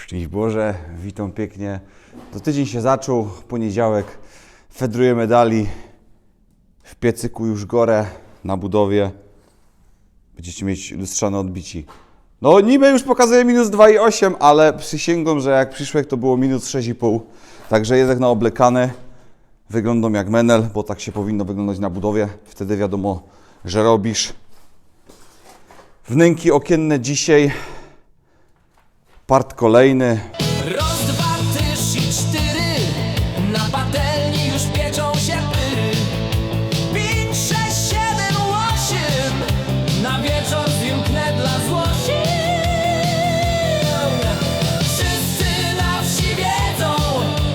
Szczęść Boże, witam pięknie. To tydzień się zaczął, poniedziałek. Fedrujemy dali. W piecyku już gorę na budowie. Będziecie mieć lustrzane odbici. No niby już pokazuje minus 2,8, ale przysięgam, że jak przyszłek to było minus 6,5. Także jest jak na oblekany. Wyglądam jak menel, bo tak się powinno wyglądać na budowie. Wtedy wiadomo, że robisz. Wnęki okienne dzisiaj. Part kolejny. Raz, dwa, trzy, cztery. Na patelni już pieczą się pyry. 5, 6, 7, 8. Na wieczór zimknę dla złości. Wszyscy na wsi wiedzą,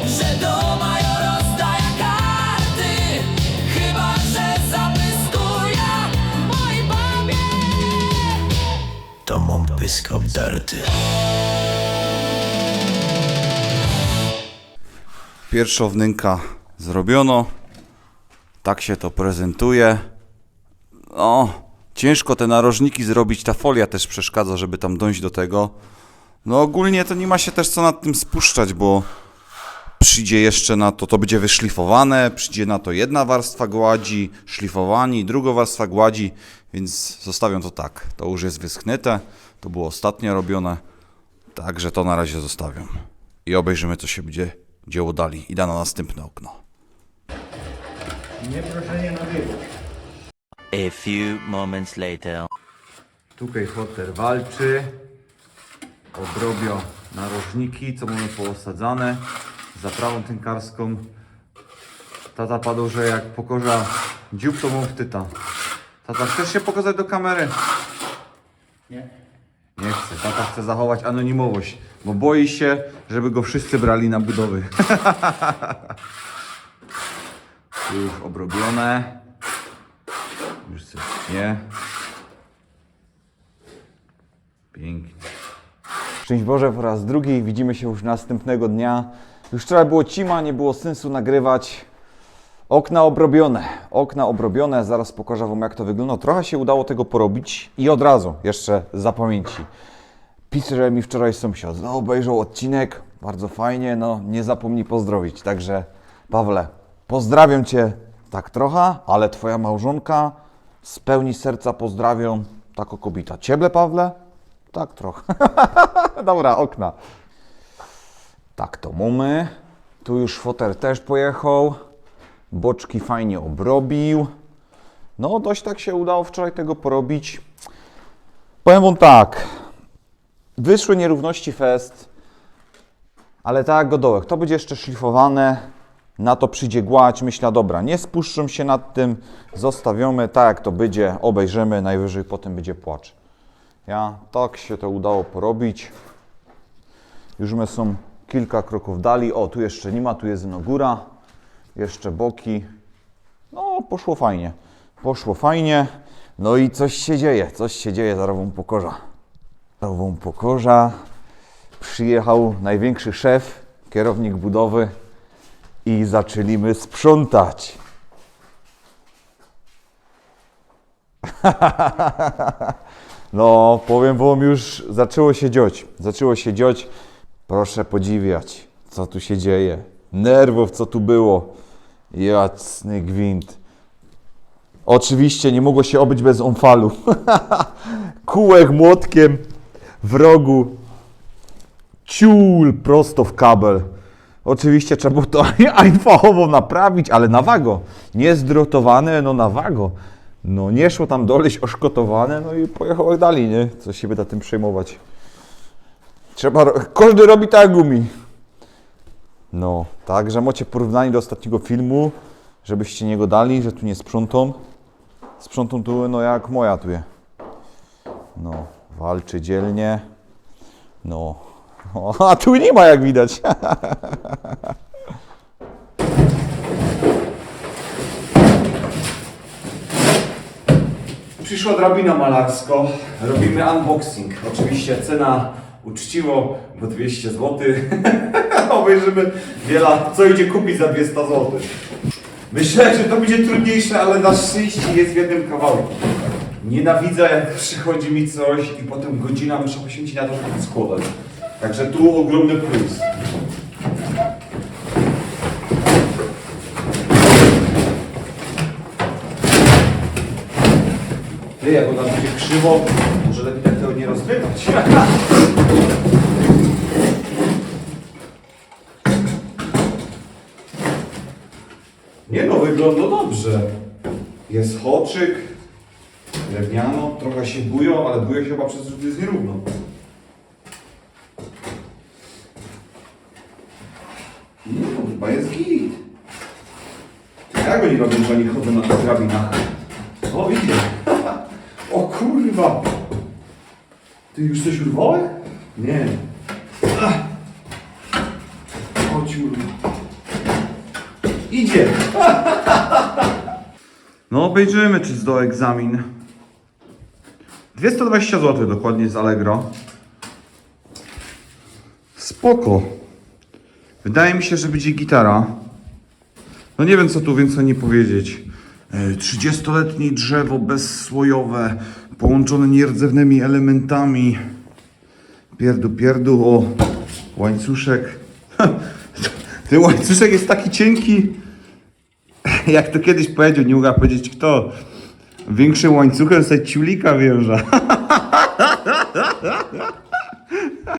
że do major rozdaje karty. Chyba że zapyskuje mojej babie. To mam pysk obdarty. Pierwsza wnęka zrobiono. Tak się to prezentuje. No, ciężko te narożniki zrobić. Ta folia też przeszkadza, żeby tam dojść do tego. No ogólnie to nie ma się też co nad tym spuszczać, bo przyjdzie jeszcze na to, to będzie wyszlifowane, przyjdzie na to jedna warstwa gładzi, szlifowani, druga warstwa gładzi, więc zostawiam to tak. To już jest wyschnięte, to było ostatnio robione, także to na razie zostawiam. I obejrzymy, co się będzie dzieło dali. Idę na następne okno. Nieproszenie na biegu. A few moments later. Tutaj hotel walczy. Obrobio narożniki, co mamy poosadzane. Zaprawą tynkarską. Tata padł, że jak pokorza dziób, to mu wtyta. Tata, chcesz się pokazać do kamery? Nie. Nie chce. Tata chce zachować anonimowość, bo boi się, żeby go wszyscy brali na budowy. Tu już obrobione. Już coś nie. Pięknie. Szczęść Boże po raz drugi. Widzimy się już następnego dnia. Już wczoraj było cima, nie było sensu nagrywać. Okna obrobione. Okna obrobione. Zaraz pokażę Wam, jak to wygląda. Trochę się udało tego porobić i od razu, jeszcze za pamięci. Pisze mi wczoraj sąsiad, no obejrzał odcinek, bardzo fajnie, no nie zapomnij pozdrowić. Także Pawle, pozdrawiam Cię tak trochę, ale Twoja małżonka z pełni serca pozdrawiam, tako kobieta. Ciebie, Pawle? Tak trochę. Dobra, okna. Tak to mamy. Tu już fotel też pojechał. Boczki fajnie obrobił. No dość tak się udało wczoraj tego porobić. Powiem Wam tak. Wyszły nierówności fest, ale tak jak godołek, to będzie jeszcze szlifowane, na to przyjdzie gładź, myślę, dobra, nie spuszczą się nad tym, zostawiamy, tak jak to będzie, obejrzymy, najwyżej potem będzie płacz. Tak się to udało porobić. Już my są kilka kroków dali, o tu jeszcze nie ma, tu jest góra, jeszcze boki, no poszło fajnie, no i coś się dzieje, zaraz Wam pokorza. Przyjechał największy szef, kierownik budowy i zaczęliśmy sprzątać. No, powiem Wam, już zaczęło się dziać. Proszę podziwiać, co tu się dzieje. Nerwów, co tu było. Jasny gwint. Oczywiście nie mogło się obyć bez omfalu. Kółek młotkiem w rogu. Ciul prosto w kabel. Oczywiście trzeba było to einfachowo naprawić, ale na wago. Nie zdrotowane, no na wago. No nie szło tam doleźć oszkotowane, no i pojechał dalej, nie? Co się będzie tym przejmować. Każdy robi tak jak umie. No, także macie porównanie do ostatniego filmu, żebyście nie go dali, że tu nie sprzątam. Sprzątam tu, no jak moja tu jest. No, walczy dzielnie. No, a tu nie ma jak widać. Przyszła drabina malarsko, robimy unboxing. Oczywiście cena uczciwo, bo 200 zł. Obejrzymy wiele, co idzie kupić za 200 zł. Myślę, że to będzie trudniejsze, ale na szczęście jest w jednym kawałku. Nienawidzę, jak przychodzi mi coś i potem godzina muszę poświęcić na to, żeby to składać. Także tu ogromny plus. Ty, jak ona będzie krzywo, może lepiej tak tego nie rozgrywać. Nie no, wygląda dobrze. Jest haczyk, drewniano, trochę się bują, ale bują się chyba przez to, że jest nierówno. Nie no, chyba jest git. Jak oni robią, że oni chodzą na tych drabinach? O, idzie. O kurwa. Ty już coś urwałeś? Nie. O ciur. Idzie. No obejrzymy, czy zdoła egzamin. 220 zł dokładnie z Allegro. Spoko. Wydaje mi się, że będzie gitara. No nie wiem, co tu więcej nie powiedzieć. 30-letnie drzewo bezsłojowe, połączone nierdzewnymi elementami. Pierdu, o, łańcuszek. Ten łańcuszek jest taki cienki, jak to kiedyś powiedział, nie mogę powiedzieć kto. Większym łańcuchem sobie ciulika wiąże.